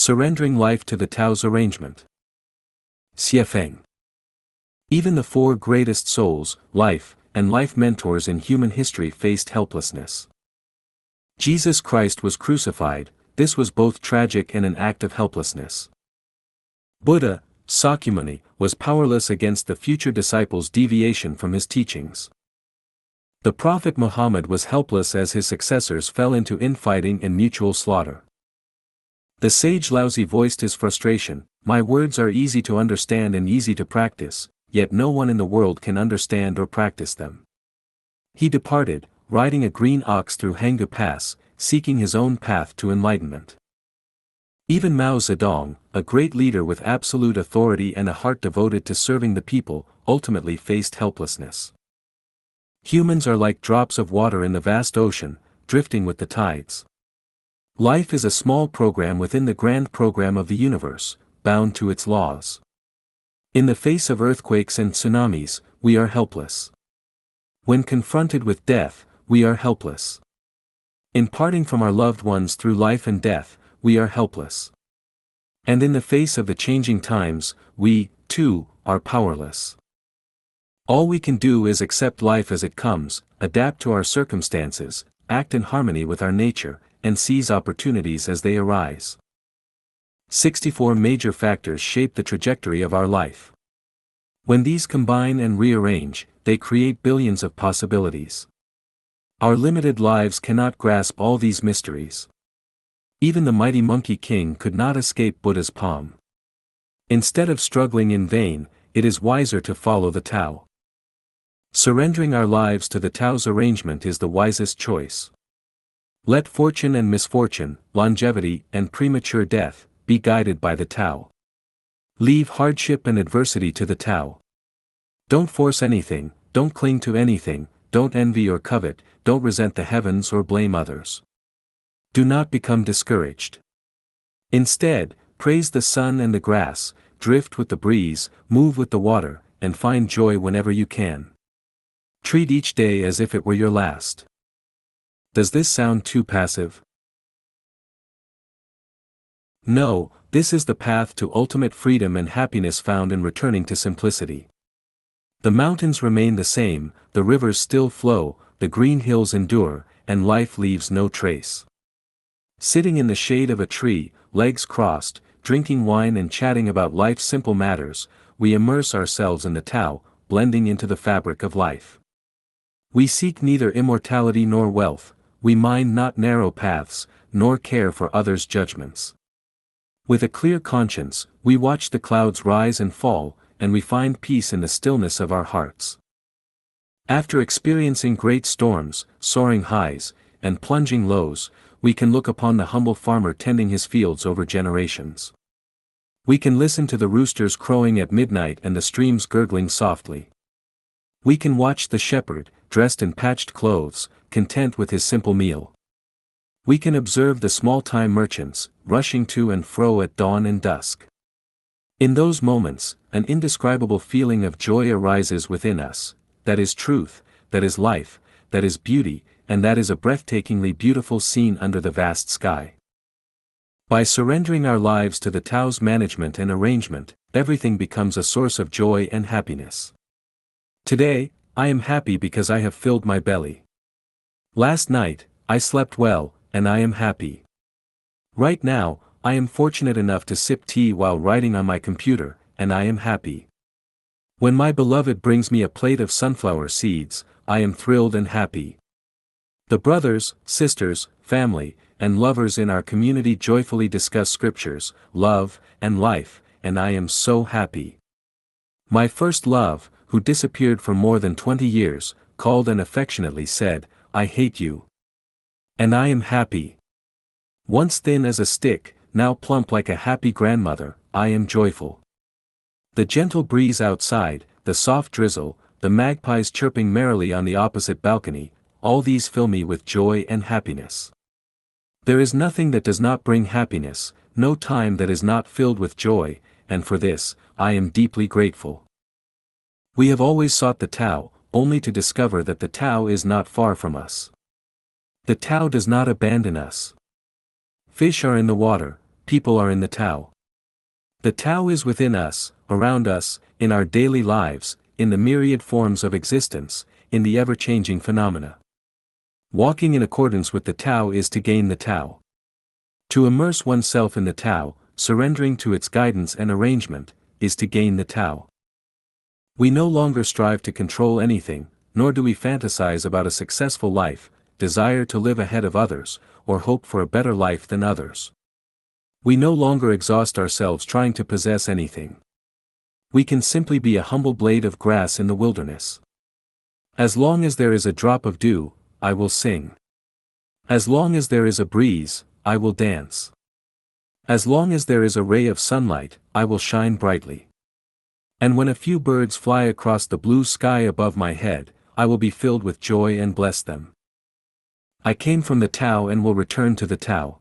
Surrendering life to the Tao's arrangement. Xiefeng. Even the four greatest souls, life, and life mentors in human history faced helplessness. Jesus Christ was crucified. This was both tragic and an act of helplessness. Buddha, Sakyamuni, was powerless against the future disciples' deviation from his teachings. The Prophet Muhammad was helpless as his successors fell into infighting and mutual slaughter. The sage Laozi voiced his frustration, "My words are easy to understand and easy to practice, yet no one in the world can understand or practice them." He departed, riding a green ox through Hanggu Pass, seeking his own path to enlightenment. Even Mao Zedong, a great leader with absolute authority and a heart devoted to serving the people, ultimately faced helplessness. Humans are like drops of water in the vast ocean, drifting with the tides. Life is a small program within the grand program of the universe, bound to its laws. In the face of earthquakes and tsunamis, we are helpless. When confronted with death, we are helpless. In parting from our loved ones through life and death, we are helpless. And in the face of the changing times, we, too, are powerless. All we can do is accept life as it comes, adapt to our circumstances, act in harmony with our nature, and seize opportunities as they arise. 64 major factors shape the trajectory of our life. When these combine and rearrange, they create billions of possibilities. Our limited lives cannot grasp all these mysteries. Even the mighty Monkey King could not escape Buddha's palm. Instead of struggling in vain, it is wiser to follow the Tao. Surrendering our lives to the Tao's arrangement is the wisest choice. Let fortune and misfortune, longevity and premature death, be guided by the Tao. Leave hardship and adversity to the Tao. Don't force anything, don't cling to anything, don't envy or covet, don't resent the heavens or blame others. Do not become discouraged. Instead, praise the sun and the grass, drift with the breeze, move with the water, and find joy whenever you can. Treat each day as if it were your last. Does this sound too passive? No, this is the path to ultimate freedom and happiness found in returning to simplicity. The mountains remain the same, the rivers still flow, the green hills endure, and life leaves no trace. Sitting in the shade of a tree, legs crossed, drinking wine and chatting about life's simple matters, we immerse ourselves in the Tao, blending into the fabric of life. We seek neither immortality nor wealth, we mind not narrow paths, nor care for others' judgments. With a clear conscience, we watch the clouds rise and fall, and we find peace in the stillness of our hearts. After experiencing great storms, soaring highs, and plunging lows, we can look upon the humble farmer tending his fields over generations. We can listen to the roosters crowing at midnight and the streams gurgling softly. We can watch the shepherd, dressed in patched clothes, content with his simple meal. We can observe the small-time merchants, rushing to and fro at dawn and dusk. In those moments, an indescribable feeling of joy arises within us. That is truth, that is life, that is beauty, and that is a breathtakingly beautiful scene under the vast sky. By surrendering our lives to the Tao's management and arrangement, everything becomes a source of joy and happiness. Today, I am happy because I have filled my belly. Last night, I slept well, and I am happy. Right now, I am fortunate enough to sip tea while writing on my computer, and I am happy. When my beloved brings me a plate of sunflower seeds, I am thrilled and happy. The brothers, sisters, family, and lovers in our community joyfully discuss scriptures, love, and life, and I am so happy. My first love, who disappeared for more than 20 years, called and affectionately said, "I hate you." And I am happy. Once thin as a stick, now plump like a happy grandmother, I am joyful. The gentle breeze outside, the soft drizzle, the magpies chirping merrily on the opposite balcony, all these fill me with joy and happiness. There is nothing that does not bring happiness, no time that is not filled with joy, and for this, I am deeply grateful. We have always sought the Tao, only to discover that the Tao is not far from us. The Tao does not abandon us. Fish are in the water, people are in the Tao. The Tao is within us, around us, in our daily lives, in the myriad forms of existence, in the ever-changing phenomena. Walking in accordance with the Tao is to gain the Tao. To immerse oneself in the Tao, surrendering to its guidance and arrangement, is to gain the Tao. We no longer strive to control anything, nor do we fantasize about a successful life, desire to live ahead of others, or hope for a better life than others. We no longer exhaust ourselves trying to possess anything. We can simply be a humble blade of grass in the wilderness. As long as there is a drop of dew, I will sing. As long as there is a breeze, I will dance. As long as there is a ray of sunlight, I will shine brightly. And when a few birds fly across the blue sky above my head, I will be filled with joy and bless them. I came from the Tao and will return to the Tao.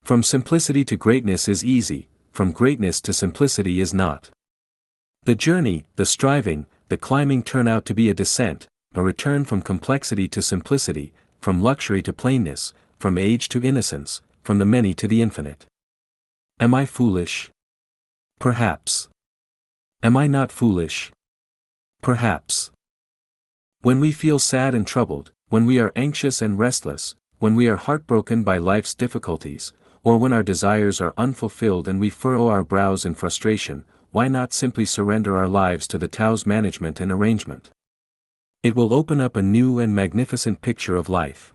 From simplicity to greatness is easy, from greatness to simplicity is not. The journey, the striving, the climbing turn out to be a descent, a return from complexity to simplicity, from luxury to plainness, from age to innocence, from the many to the infinite. Am I foolish? Perhaps. Am I not foolish? Perhaps. When we feel sad and troubled, when we are anxious and restless, when we are heartbroken by life's difficulties, or when our desires are unfulfilled and we furrow our brows in frustration, why not simply surrender our lives to the Tao's management and arrangement? It will open up a new and magnificent picture of life.